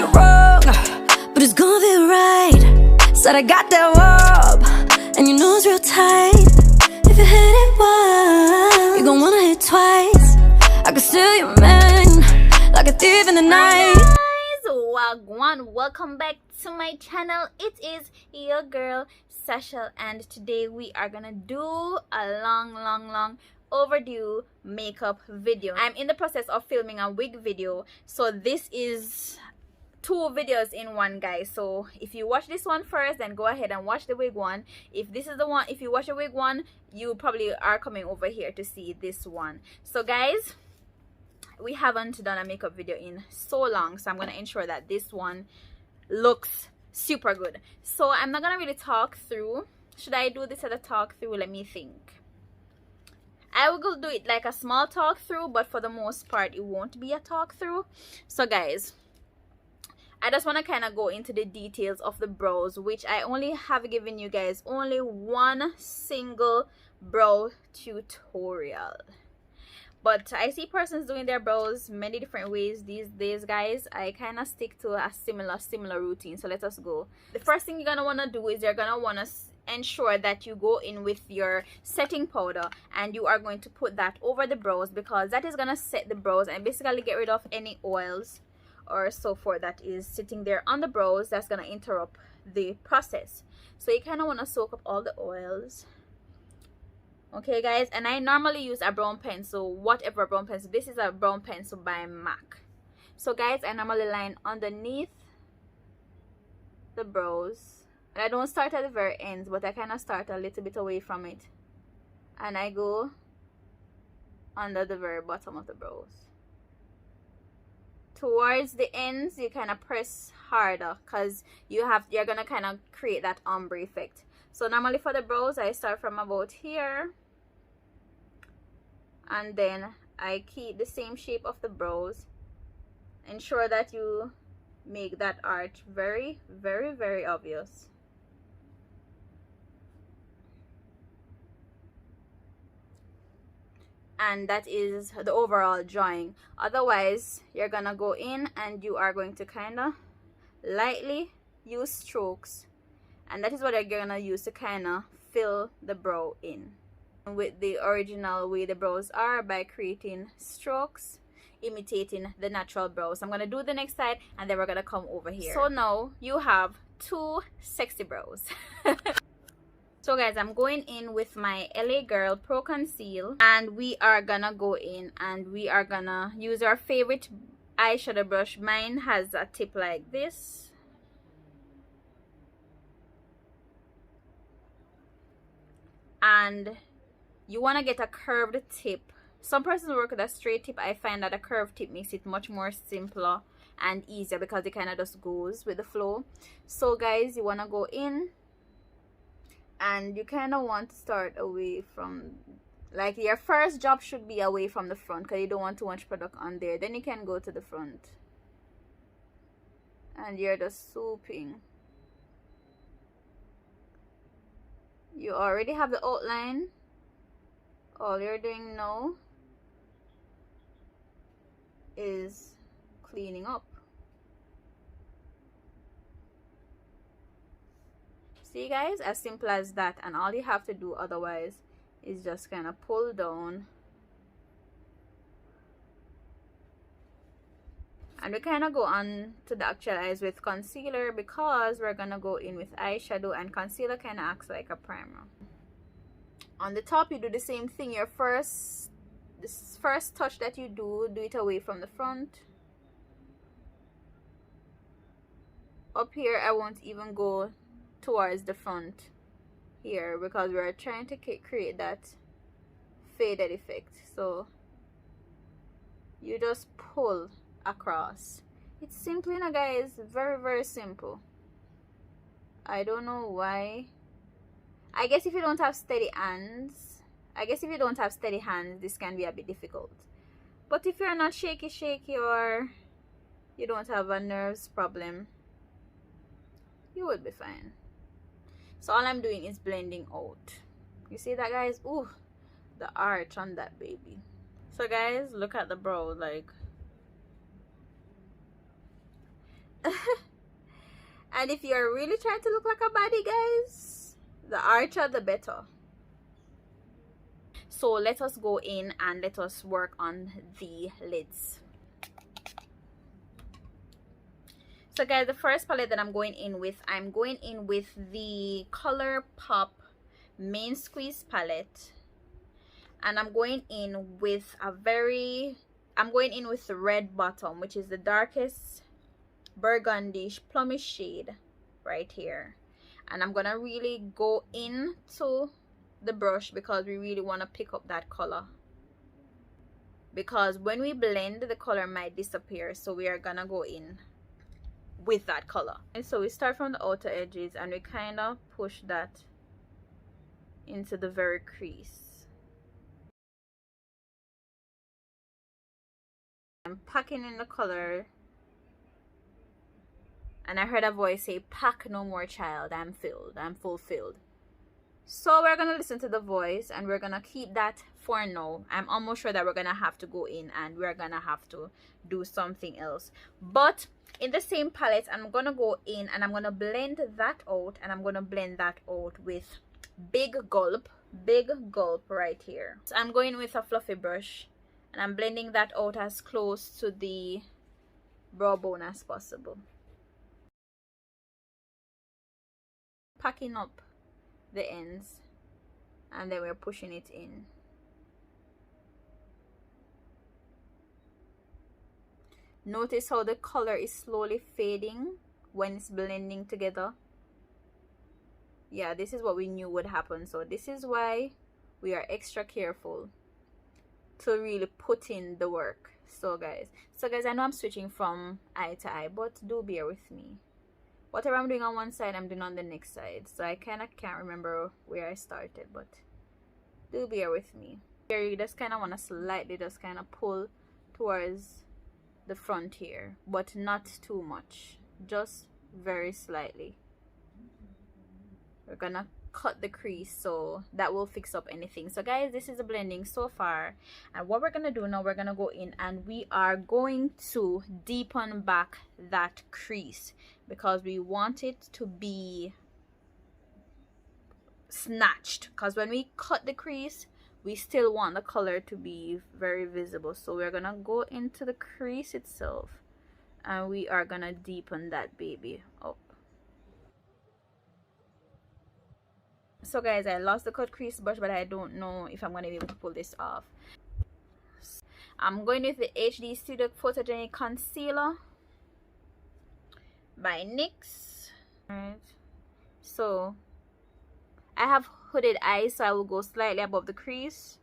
feel wrong, but it's gonna feel right. Said I got that whoop, and your nose real tight. If you hit it once, you gon' wanna hit twice. I can steal your man like a thief in the night. Hi guys, wagwan, welcome back to my channel. It is your girl Sashelle, and today we are gonna do a long overdue makeup video. I'm in the process of filming a wig video, so this is two videos in one, guys. So if you watch this one first, then go ahead and watch the wig one. If this is the one, if you watch the wig one, you probably are coming over here to see this one. So guys, we haven't done a makeup video in so long, so I'm gonna ensure that this one looks super good. So I'm not gonna really talk through. Should I do this as a talk through? Let me think. I will do it like a small talk through, but for the most part it won't be a talk through. So guys, I just want to kind of go into the details of the brows, which I only have given you guys only one single brow tutorial. But I see persons doing their brows many different ways these days, guys. I kind of stick to a similar routine. So let us go. The first thing you're gonna want to do is you're gonna want to ensure that you go in with your setting powder, and you are going to put that over the brows, because that is gonna set the brows and basically get rid of any oils or so forth that is sitting there on the brows that's gonna interrupt the process. So you kind of want to soak up all the oils. Okay guys, and I normally use a brown pencil, whatever brown pencil. This is a brown pencil by MAC. So guys, I normally line underneath the brows, and I don't start at the very ends, but I kind of start a little bit away from it, and I go under the very bottom of the brows. Towards the ends, you kind of press harder, because you're gonna kind of create that ombre effect. So normally for the brows, I start from about here, and then I keep the same shape of the brows. Ensure that you make that arch very obvious. And that is the overall drawing. Otherwise, you're gonna go in and you are going to kind of lightly use strokes, and that is what you're gonna use to kind of fill the brow in with the original way the brows are, by creating strokes imitating the natural brows. I'm gonna do the next side, and then we're gonna come over here. So now you have two sexy brows. So guys, I'm going in with my LA Girl Pro Conceal, and we are gonna go in and we are gonna use our favorite eyeshadow brush. Mine has a tip like this, and you want to get a curved tip. Some persons work with a straight tip. I find that a curved tip makes it much more simpler and easier, because it kind of just goes with the flow. So guys, you want to go in, and you kind of want to start away from, like, your first job should be away from the front, because you don't want too much product on there. Then you can go to the front, and you're just swooping. You already have the outline. All you're doing now is cleaning up. See guys, as simple as that. And all you have to do otherwise is just kind of pull down, and we kind of go on to the actual eyes with concealer, because we're gonna go in with eyeshadow, and concealer kind of acts like a primer. On the top, you do the same thing. Your first touch that you do it away from the front. Up here, I won't even go towards the front here, because we're trying to create that faded effect. So you just pull across. It's simple, you know guys, very simple. I don't know why. I guess if you don't have steady hands, this can be a bit difficult. But if you're not shaky, or you don't have a nerves problem, you would be fine. So all I'm doing is blending out. You see that, guys? Ooh, the arch on that baby. So guys, look at the brow. Like, And if you're really trying to look like a baddie, guys, the archer the better. So let us go in and let us work on the lids. So guys, the first palette that I'm going in with the Color Pop Main Squeeze palette, and I'm going in with the red bottom, which is the darkest burgundy plummy shade right here. And I'm gonna really go into the brush because we really want to pick up that color, because when we blend the color might disappear, so we are gonna go in with that color. And so we start from the outer edges and we kind of push that into the very crease. I'm packing in the color, and I heard a voice say, "Pack no more, child, I'm filled, I'm fulfilled." So we're gonna listen to the voice and we're gonna keep that for now. I'm almost sure that we're gonna have to go in and we're gonna have to do something else, but in the same palette I'm gonna go in and I'm gonna blend that out, and I'm gonna blend that out with big gulp right here. So I'm going with a fluffy brush and I'm blending that out as close to the brow bone as possible, packing up the ends, and then we're pushing it in. Notice how the color is slowly fading when it's blending together. Yeah, this is what we knew would happen, so this is why we are extra careful to really put in the work. So guys, I know I'm switching from eye to eye, but do bear with me. Whatever I'm doing on one side, I'm doing on the next side, so I kind of can't remember where I started, but do bear with me. Here you just kind of want to slightly just kind of pull towards the front here, but not too much, just very slightly. We're gonna cut the crease, so that will fix up anything. So guys, this is the blending so far, and what we're gonna do now, we're gonna go in and we are going to deepen back that crease because we want it to be snatched, because when we cut the crease we still want the color to be very visible. So we're gonna go into the crease itself and we are gonna deepen that baby up. So guys, I lost the cut crease brush, but I don't know if I'm gonna be able to pull this off. I'm going with the HD Studio Photogenic Concealer by NYX. Alright, so I have hooded eyes, so I will go slightly above the crease.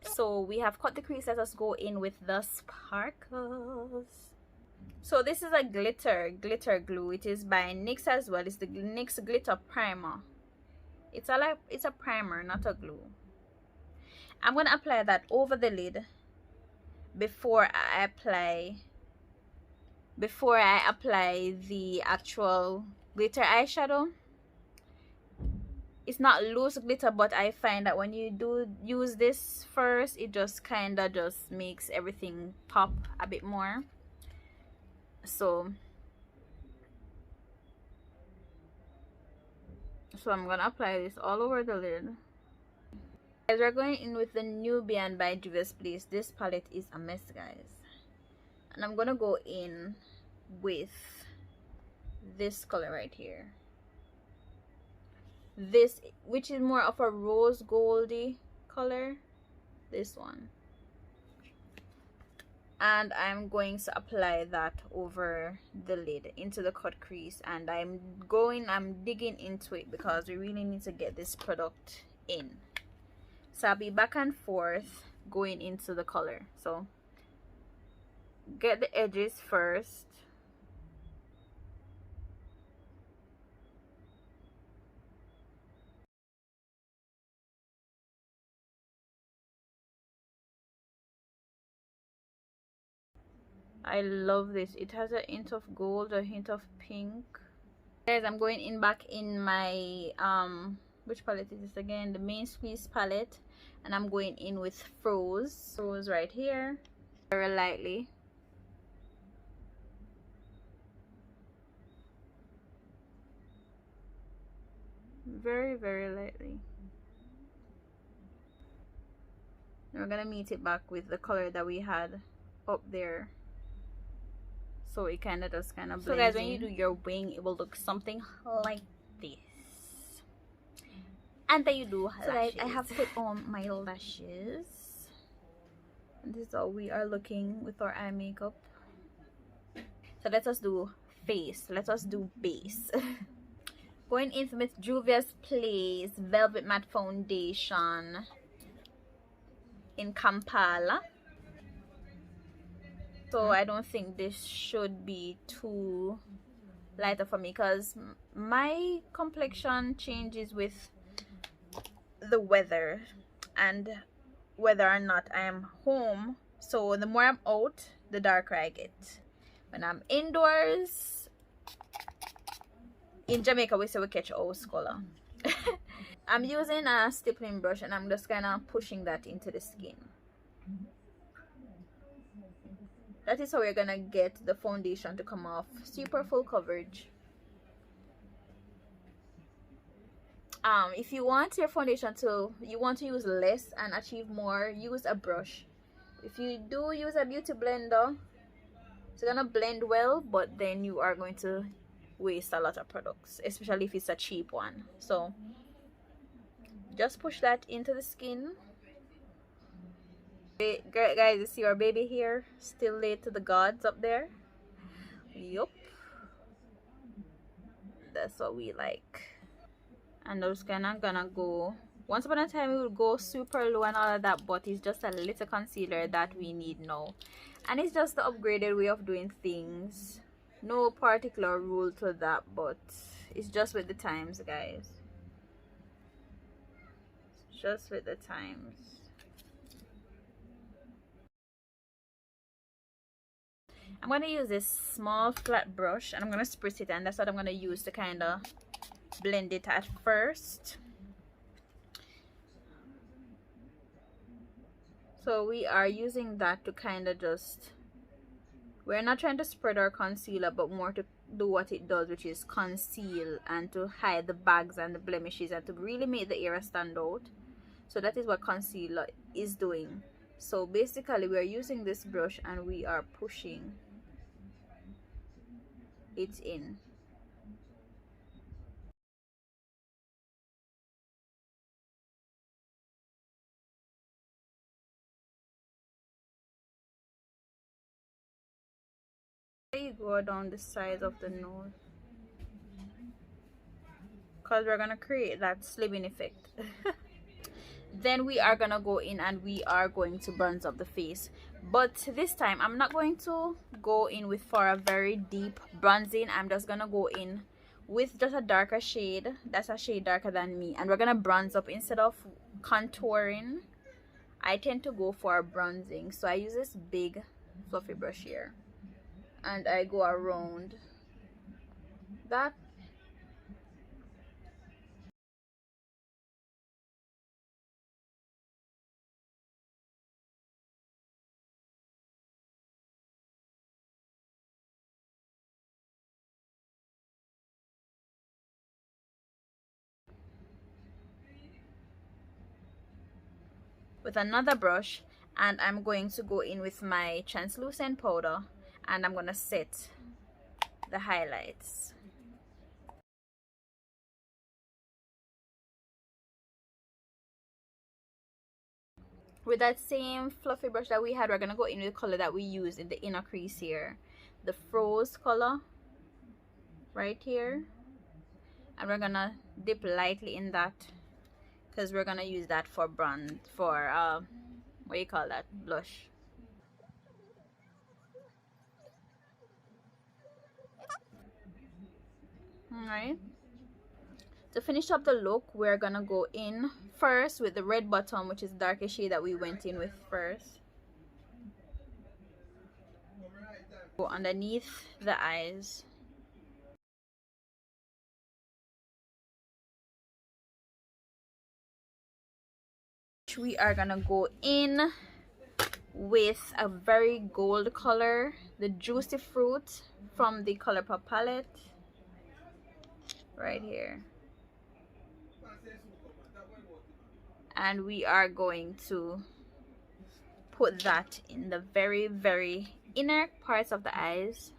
So we have cut the crease. Let us go in with the sparkles. So this is a glitter glue. It is by NYX as well. It's the NYX glitter primer. It's a primer, not a glue. I'm going to apply that over the lid before I apply the actual glitter eyeshadow. It's not loose glitter, but I find that when you do use this first, it just kind of just makes everything pop a bit more. So I'm gonna apply this all over the lid. Guys, we're going in with the Nubian by Juvia's Place. This palette is a mess, guys, and I'm gonna go in with this color right here, this, which is more of a rose goldy color, this one, and I'm going to apply that over the lid into the cut crease, and I'm digging into it because we really need to get this product in. So I'll be back and forth going into the color. So get the edges first. I love this. It has a hint of gold, a hint of pink. Guys, I'm going in back in my which palette is this again? The main squeeze palette, and I'm going in with froze right here, very lightly. Very lightly. And we're gonna meet it back with the color that we had up there, so it kind of just kind of blends. So guys, when you do your wing, it will look something like this. And then you do lashes. So guys, I have put on my lashes, and this is how we are looking with our eye makeup. So let us do face, let us do base. Going in with Juvia's Place Velvet Matte Foundation in Kampala. So I don't think this should be too lighter for me, because my complexion changes with the weather and whether or not I am home. So the more I'm out, the darker I get. When I'm indoors, in Jamaica we say we catch house color. I'm using a stippling brush and I'm just kind of pushing that into the skin. That is how we're gonna get the foundation to come off super full coverage. If you want your foundation to, you want to use less and achieve more, use a brush. If you do use a beauty blender, it's gonna blend well, but then you are going to waste a lot of products, especially if it's a cheap one. So just push that into the skin. Guys, you see our baby here still laid to the gods up there. Yup, that's what we like. And those kind of gonna go, once upon a time we would go super low and all of that, but it's just a little concealer that we need now, and it's just the upgraded way of doing things. No particular rule to that, but it's just with the times, guys. It's just with the times. I'm going to use this small flat brush and I'm going to spritz it, and that's what I'm going to use to kind of blend it at first. So we are using that to kind of just, we're not trying to spread our concealer, but more to do what it does, which is conceal and to hide the bags and the blemishes and to really make the area stand out. So that is what concealer is doing. So basically we are using this brush and we are pushing it in. You go down the sides of the nose, because we're gonna create that slimming effect. Then we are gonna go in and we are going to bronze up the face, but this time I'm not going to go in with for a very deep bronzing. I'm just gonna go in with just a darker shade, that's a shade darker than me, and we're gonna bronze up instead of contouring. I tend to go for bronzing, so I use this big fluffy brush here and I go around that. With another brush, and I'm going to go in with my translucent powder and I'm gonna set the highlights. With that same fluffy brush that we had, we're gonna go in with the color that we use in the inner crease here, the froze color right here, and we're gonna dip lightly in that because we're gonna use that for bronze, for what do you call that, blush. Alright, to finish up the look, we're gonna go in first with the red bottom, which is the darkest shade that we went in with first. Go underneath the eyes. blush, we are gonna go in with a very gold color, the Juicy Fruit from the ColourPop palette right here. And we are going to put that in the very, very inner parts of the eyes,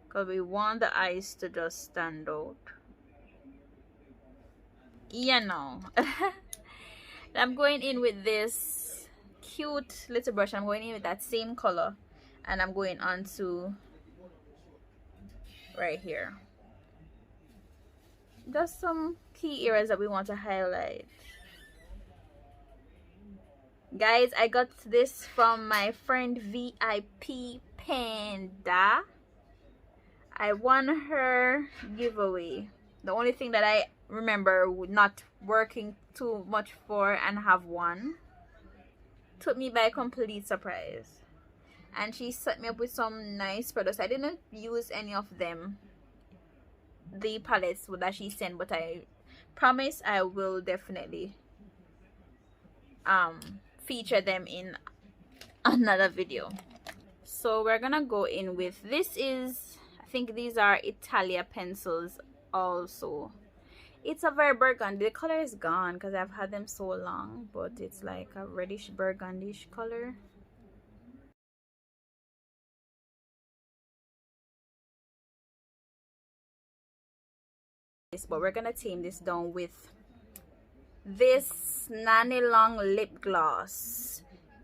because we want the eyes to just stand out, you know. I'm going in with this cute little brush. I'm going in with that same color, and I'm going on to right here, just some key areas that we want to highlight. Guys, I got this from my friend VIP Panda. I won her giveaway. The only thing that I remember not working too much for and have won. Took me by complete surprise. And she set me up with some nice products. I didn't use any of them, the palettes that she sent, but I promise I will definitely feature them in another video. So we're gonna go in with, this is, I think these are Italia pencils also. It's a very burgundy. The color is gone because I've had them so long, but it's like a reddish burgundish color. But we're gonna tame this down with this Nanny Long lip gloss.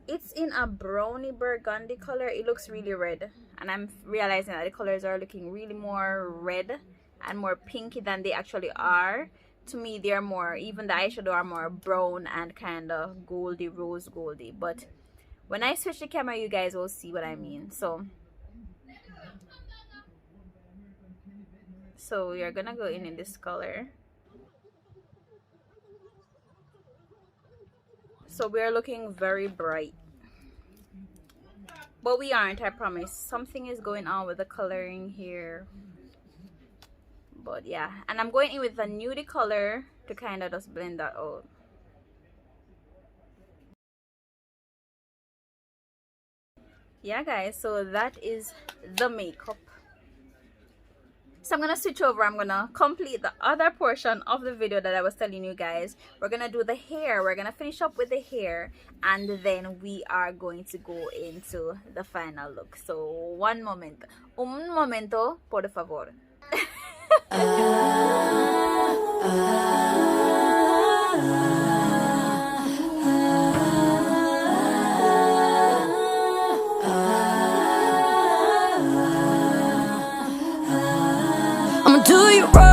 It's in a browny burgundy color. It looks really red, and I'm realizing that the colors are looking really more red and more pinky than they actually are. To me, they're more, even the eyeshadow are more brown and kind of goldy, rose goldy. But when I switch the camera, you guys will see what I mean. So you're gonna go in this color. So we're looking very bright, but we aren't, I promise. Something is going on with the coloring here, but yeah. And I'm going in with a nudie color to kind of just blend that out. Yeah guys, so that is the makeup. So I'm gonna switch over. I'm gonna complete the other portion of the video that I was telling you guys. We're gonna do the hair. We're gonna finish up with the hair, and then we are going to go into the final look. So un momento, por favor. I'ma do you wrong.